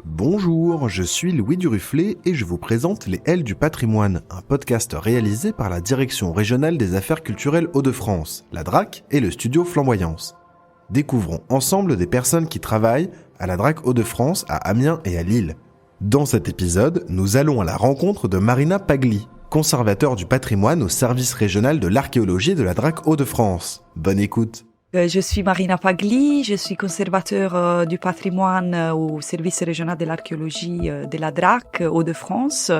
Bonjour, je suis Louis Duruflé et je vous présente Les L du patrimoine, un podcast réalisé par la Direction régionale des affaires culturelles Hauts-de-France, la DRAC et le studio Flamboyance. Découvrons ensemble des personnes qui travaillent à la DRAC Hauts-de-France, à Amiens et à Lille. Dans cet épisode, nous allons à la rencontre de Marina Pagli, conservateur du patrimoine au service régional de l'archéologie de la DRAC Hauts-de-France. Bonne écoute. Je suis Marina Pagli, je suis conservateur du patrimoine au service régional de l'archéologie de la DRAC Hauts-de-France.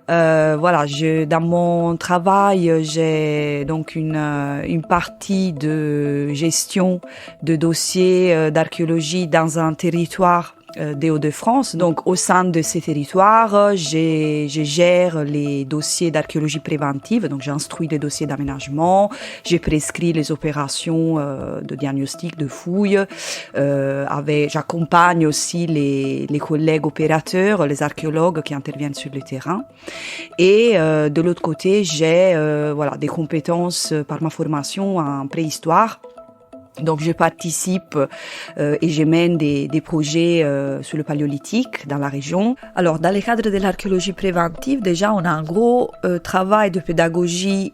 Dans mon travail, j'ai donc une partie de gestion de dossiers d'archéologie dans un territoire des Hauts-de-France. Donc, au sein de ces territoires, je gère les dossiers d'archéologie préventive. Donc, j'instruis les dossiers d'aménagement, j'ai prescrit les opérations de diagnostic, de fouille. J'accompagne aussi les collègues opérateurs, les archéologues qui interviennent sur le terrain. Et de l'autre côté, j'ai des compétences par ma formation en préhistoire. Donc, je participe et je mène des projets sur le paléolithique dans la région. Alors, dans le cadre de l'archéologie préventive, déjà, on a un gros travail de pédagogie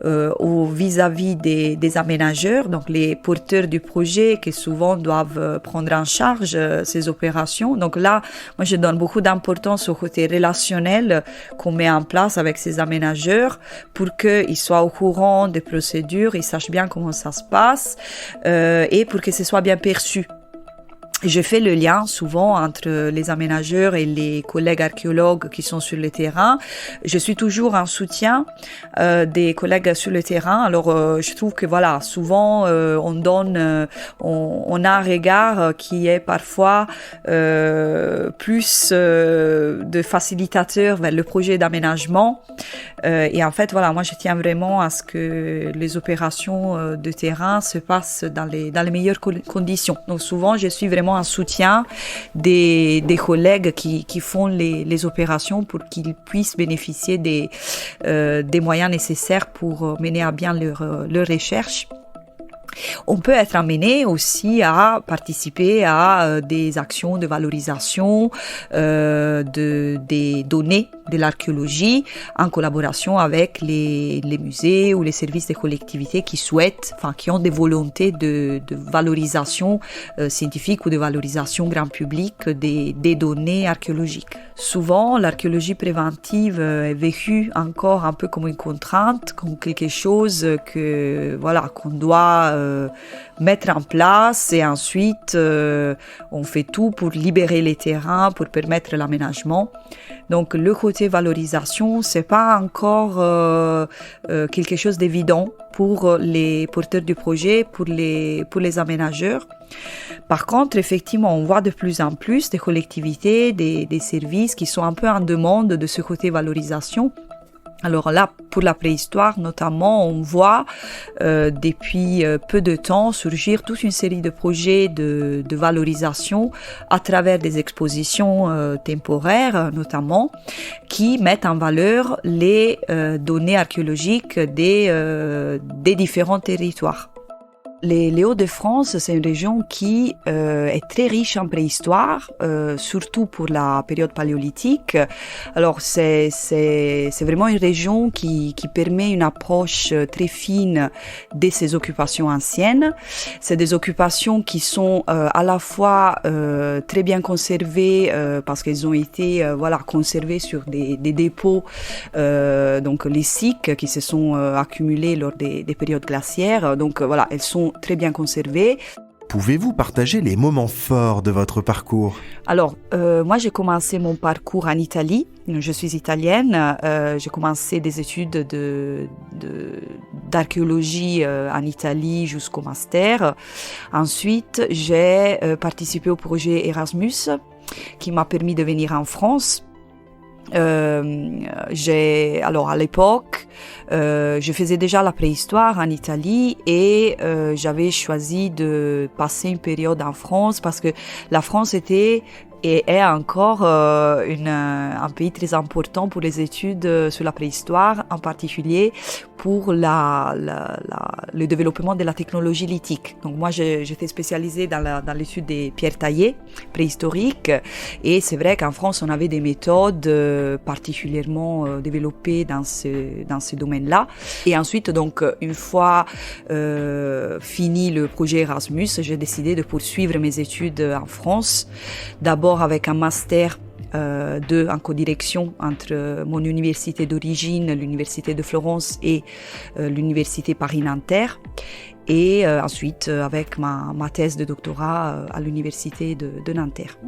vis-à-vis des aménageurs, donc les porteurs du projet qui souvent doivent prendre en charge ces opérations. Donc là, moi, je donne beaucoup d'importance au côté relationnel qu'on met en place avec ces aménageurs pour qu'ils soient au courant des procédures, ils sachent bien comment ça se passe. Et pour que ce soit bien perçu. Je fais le lien souvent entre les aménageurs et les collègues archéologues qui sont sur le terrain. Je suis toujours en soutien des collègues sur le terrain. Alors, je trouve que souvent on a un regard qui est parfois plus de facilitateur vers le projet d'aménagement. Et en fait, moi, je tiens vraiment à ce que les opérations de terrain se passent dans les meilleures conditions. Donc, souvent, je suis vraiment en soutien des collègues qui font les opérations pour qu'ils puissent bénéficier des moyens nécessaires pour mener à bien leur recherche. On peut être amené aussi à participer à des actions de valorisation des données de l'archéologie en collaboration avec les musées ou les services des collectivités qui ont des volontés de valorisation scientifique ou de valorisation grand public des données archéologiques. Souvent, l'archéologie préventive est vécue encore un peu comme une contrainte, comme quelque chose qu'on doit mettre en place et ensuite on fait tout pour libérer les terrains, pour permettre l'aménagement. Donc le côté valorisation, c'est pas encore quelque chose d'évident pour les porteurs du projet, pour les aménageurs. Par contre, effectivement, on voit de plus en plus des collectivités, des services qui sont un peu en demande de ce côté valorisation. Alors là, pour la préhistoire notamment, on voit depuis peu de temps surgir toute une série de projets de valorisation à travers des expositions temporaires notamment, qui mettent en valeur les données archéologiques des différents territoires. Les Hauts-de-France, c'est une région qui est très riche en préhistoire, surtout pour la période paléolithique. Alors c'est vraiment une région qui permet une approche très fine de ces occupations anciennes. C'est des occupations qui sont à la fois très bien conservées parce qu'elles ont été conservées sur des dépôts donc les sites qui se sont accumulés lors des périodes glaciaires. Donc elles sont très bien conservées. Pouvez-vous partager les moments forts de votre parcours ? Alors, moi, j'ai commencé mon parcours en Italie. Je suis italienne. J'ai commencé des études d'archéologie en Italie jusqu'au master. Ensuite, j'ai participé au projet Erasmus qui m'a permis de venir en France. À l'époque, je faisais déjà la préhistoire en Italie et j'avais choisi de passer une période en France parce que la France était et est encore un pays très important pour les études sur la préhistoire, en particulier pour le développement de la technologie lithique. Donc moi, j'étais spécialisée dans l'étude des pierres taillées préhistoriques, et c'est vrai qu'en France, on avait des méthodes particulièrement développées dans ce domaine-là. Et ensuite, donc, une fois fini le projet Erasmus, j'ai décidé de poursuivre mes études en France, d'abord avec un master en codirection entre mon université d'origine, l'université de Florence, et l'université Paris-Nanterre, et ensuite avec ma thèse de doctorat à l'université de Nanterre.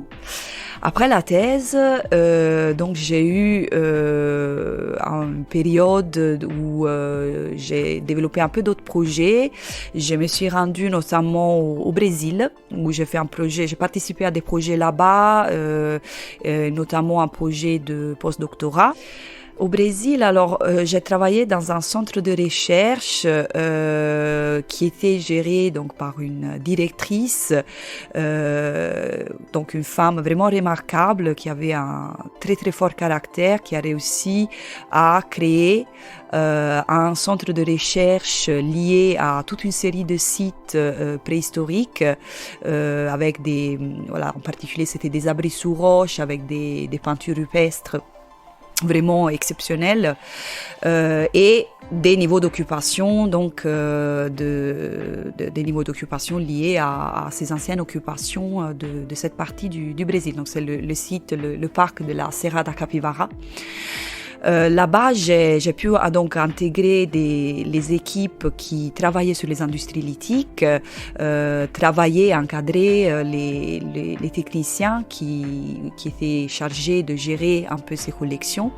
Après la thèse, donc j'ai eu une période où j'ai développé un peu d'autres projets. Je me suis rendue notamment au Brésil, où j'ai participé à des projets là-bas, notamment un projet de postdoctorat. Au Brésil, alors, j'ai travaillé dans un centre de recherche qui était géré donc par une directrice, donc une femme vraiment remarquable qui avait un très très fort caractère, qui a réussi à créer un centre de recherche lié à toute une série de sites préhistoriques, avec en particulier c'était des abris sous roche avec des peintures rupestres vraiment exceptionnel, et des niveaux d'occupation, donc des niveaux d'occupation liés à ces anciennes occupations de cette partie du Brésil. Donc c'est le site, le parc de la Serra da Capivara. Là-bas, j'ai pu donc intégrer les équipes qui travaillaient sur les industries lithiques, travailler, encadrer les techniciens qui étaient chargés de gérer un peu ces collections.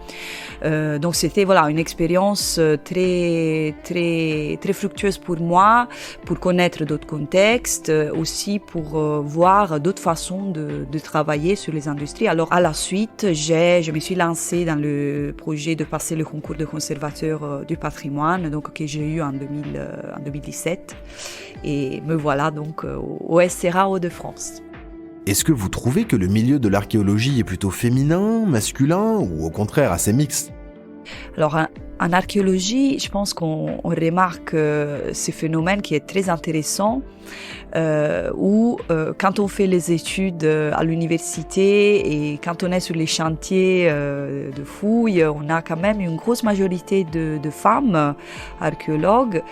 Donc c'était une expérience très très très fructueuse pour moi, pour connaître d'autres contextes, aussi pour voir d'autres façons de travailler sur les industries. Alors à la suite, je me suis lancée dans le projet de passer le concours de conservateur du patrimoine, donc que j'ai eu en 2017, et me voilà donc au SRA Hauts-de-France. Est-ce que vous trouvez que le milieu de l'archéologie est plutôt féminin, masculin, ou au contraire assez mixte ? Alors, en archéologie, je pense qu'on remarque ce phénomène qui est très intéressant, où quand on fait les études à l'université et quand on est sur les chantiers de fouilles, on a quand même une grosse majorité de femmes archéologues.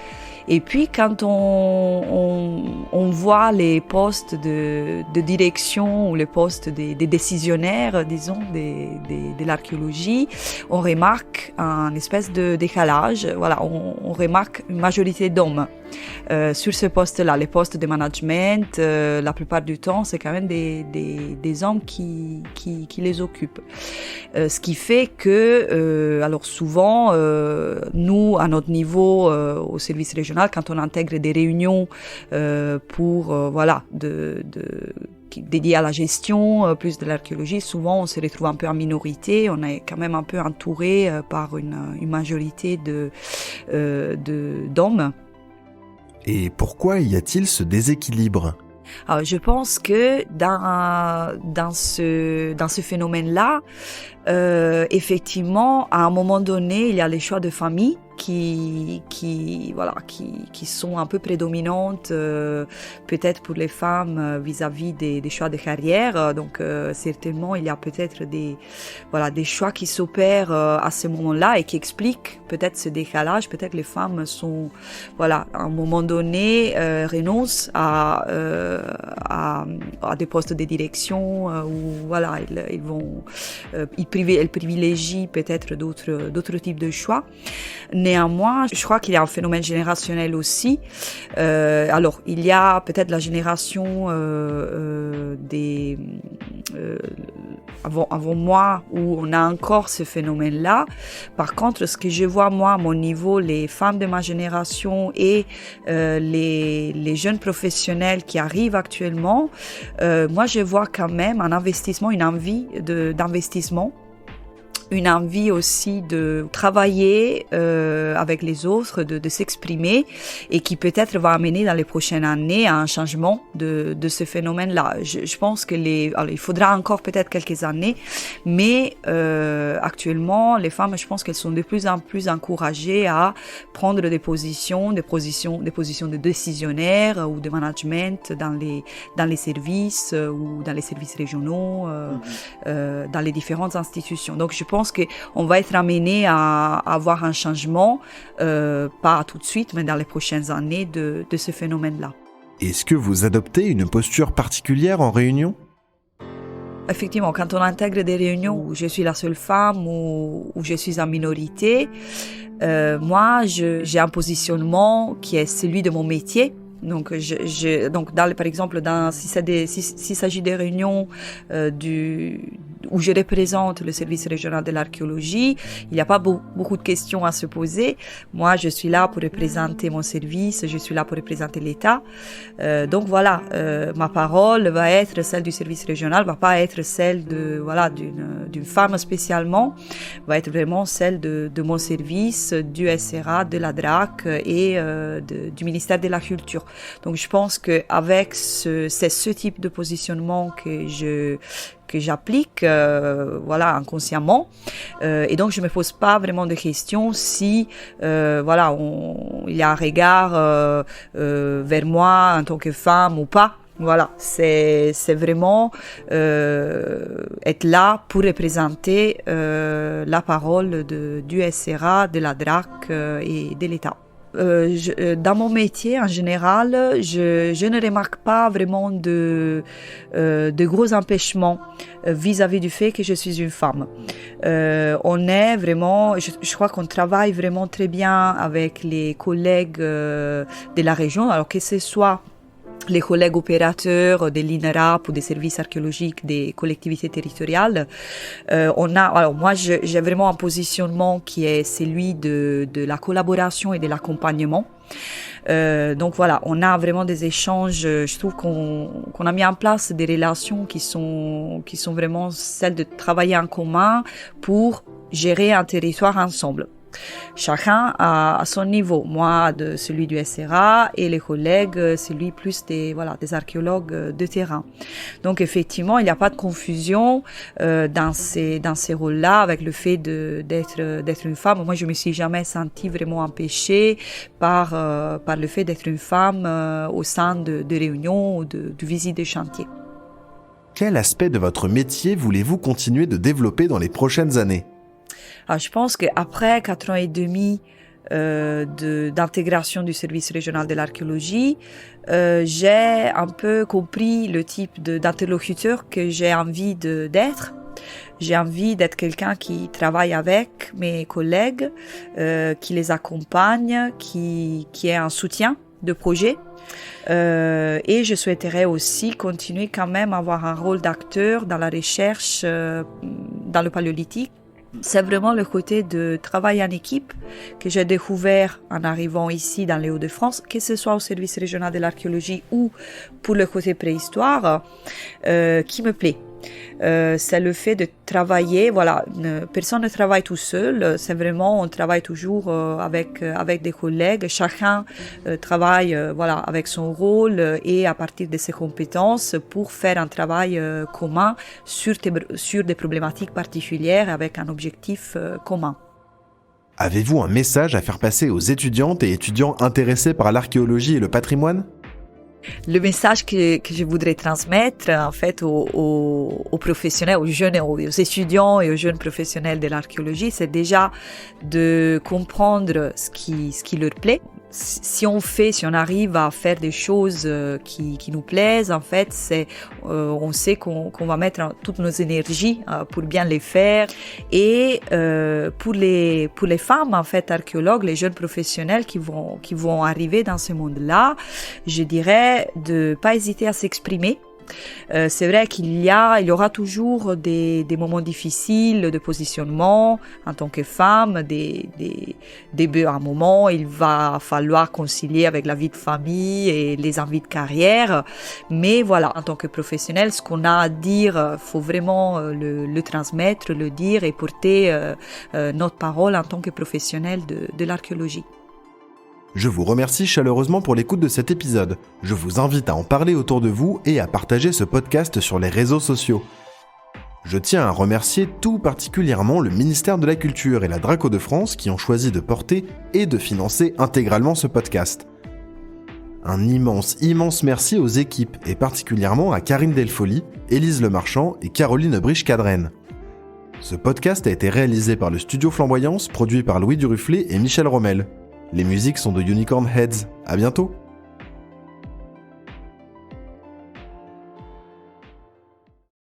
Et puis quand on voit les postes de direction ou les postes des décisionnaires, disons, de l'archéologie, on remarque un espèce de décalage. Voilà, on remarque une majorité d'hommes sur ce poste-là. Les postes de management, la plupart du temps, c'est quand même des hommes qui les occupent. Ce qui fait que, alors souvent, nous, à notre niveau, au service régional, quand on intègre des réunions pour dédiées à la gestion, plus de l'archéologie, souvent on se retrouve un peu en minorité, on est quand même un peu entouré par une majorité d'hommes. Et pourquoi y a-t-il ce déséquilibre ? Alors, je pense que dans ce phénomène-là, effectivement, à un moment donné, il y a les choix de famille qui sont un peu prédominantes, peut-être pour les femmes vis-à-vis des choix de carrière. Donc certainement il y a peut-être des choix qui s'opèrent à ce moment-là et qui expliquent peut-être ce décalage. Peut-être les femmes sont à un moment donné renoncent à des postes de direction, où elles privilégient peut-être d'autres types de choix. Néanmoins, je crois qu'il y a un phénomène générationnel aussi. Alors, il y a peut-être la génération avant moi où on a encore ce phénomène-là. Par contre, ce que je vois moi à mon niveau, les femmes de ma génération et les jeunes professionnels qui arrivent actuellement, moi je vois quand même un investissement, une envie d'investissement une envie aussi de travailler avec les autres, de s'exprimer, et qui peut-être va amener dans les prochaines années à un changement de ce phénomène-là. Je pense que il faudra encore peut-être quelques années, mais actuellement, les femmes, je pense qu'elles sont de plus en plus encouragées à prendre des positions de décisionnaires ou de management dans les services ou dans les services régionaux, dans les différentes institutions. Donc je pense qu'on va être amené à avoir un changement, pas tout de suite, mais dans les prochaines années de ce phénomène-là. Est-ce que vous adoptez une posture particulière en réunion ? Effectivement, quand on intègre des réunions où je suis la seule femme ou où je suis en minorité, moi, j'ai un positionnement qui est celui de mon métier. Donc, par exemple, s'il s'agit des réunions où je représente le service régional de l'archéologie, il n'y a pas beaucoup de questions à se poser. Moi, je suis là pour représenter mon service, je suis là pour représenter l'État. Donc voilà, ma parole va être celle du service régional, va pas être celle d'une femme spécialement, va être vraiment celle de mon service, du SRA, de la DRAC et du ministère de la Culture. Donc je pense qu'avec c'est ce type de positionnement que j'applique inconsciemment, et donc je me pose pas vraiment de questions si il y a un regard vers moi en tant que femme ou pas. Voilà, c'est vraiment être là pour représenter la parole du SRA, de la DRAC et de l'État. Dans mon métier en général, je ne remarque pas vraiment de gros empêchements vis-à-vis du fait que je suis une femme. On est vraiment, je crois qu'on travaille vraiment très bien avec les collègues de la région, alors que ce soit les collègues opérateurs de l'INRAP ou des services archéologiques des collectivités territoriales. Moi, j'ai vraiment un positionnement qui est celui de la collaboration et de l'accompagnement. Donc voilà, on a vraiment des échanges. Je trouve qu'on a mis en place des relations qui sont vraiment celles de travailler en commun pour gérer un territoire ensemble. Chacun à son niveau, moi de celui du SRA et les collègues celui plus des archéologues de terrain. Donc effectivement, il n'y a pas de confusion dans ces rôles-là avec le fait d'être une femme. Moi, je me suis jamais sentie vraiment empêchée par le fait d'être une femme au sein de réunions ou de visites de chantier. Quel aspect de votre métier voulez-vous continuer de développer dans les prochaines années ? Alors, je pense qu'après 4 ans et demi d'intégration du service régional de l'archéologie, j'ai un peu compris le type d'interlocuteur que j'ai envie d'être. J'ai envie d'être quelqu'un qui travaille avec mes collègues, qui les accompagne, qui est un soutien de projet. Et je souhaiterais aussi continuer quand même à avoir un rôle d'acteur dans la recherche dans le paléolithique. C'est vraiment le côté de travail en équipe que j'ai découvert en arrivant ici dans les Hauts-de-France, que ce soit au service régional de l'archéologie ou pour le côté préhistoire, qui me plaît. C'est le fait de travailler, personne ne travaille tout seul, c'est vraiment, on travaille toujours avec des collègues, chacun travaille avec son rôle et à partir de ses compétences pour faire un travail commun sur des problématiques particulières avec un objectif commun. Avez-vous un message à faire passer aux étudiantes et étudiants intéressés par l'archéologie et le patrimoine ? Le message que je voudrais transmettre en fait aux professionnels, aux jeunes, aux étudiants et aux jeunes professionnels de l'archéologie, c'est déjà de comprendre ce qui leur plaît. Si on arrive à faire des choses qui nous plaisent, en fait, on sait qu'on va mettre toutes nos énergies pour bien les faire. Et pour les femmes, en fait, archéologues, les jeunes professionnels qui vont arriver dans ce monde-là, je dirais de pas hésiter à s'exprimer. C'est vrai qu'il y aura toujours des moments difficiles de positionnement en tant que femme, à un moment, il va falloir concilier avec la vie de famille et les envies de carrière. Mais voilà, en tant que professionnel, ce qu'on a à dire, faut vraiment le transmettre, le dire et porter notre parole en tant que professionnel de l'archéologie. Je vous remercie chaleureusement pour l'écoute de cet épisode. Je vous invite à en parler autour de vous et à partager ce podcast sur les réseaux sociaux. Je tiens à remercier tout particulièrement le ministère de la Culture et la DRAC Hauts-de-France qui ont choisi de porter et de financer intégralement ce podcast. Un immense merci aux équipes et particulièrement à Karine Delfoli, Élise Lemarchand et Caroline Briche-Cadrenne. Ce podcast a été réalisé par le Studio Flamboyance, produit par Louis Duruflé et Michel Rommel. Les musiques sont de Unicorn Heads. À bientôt!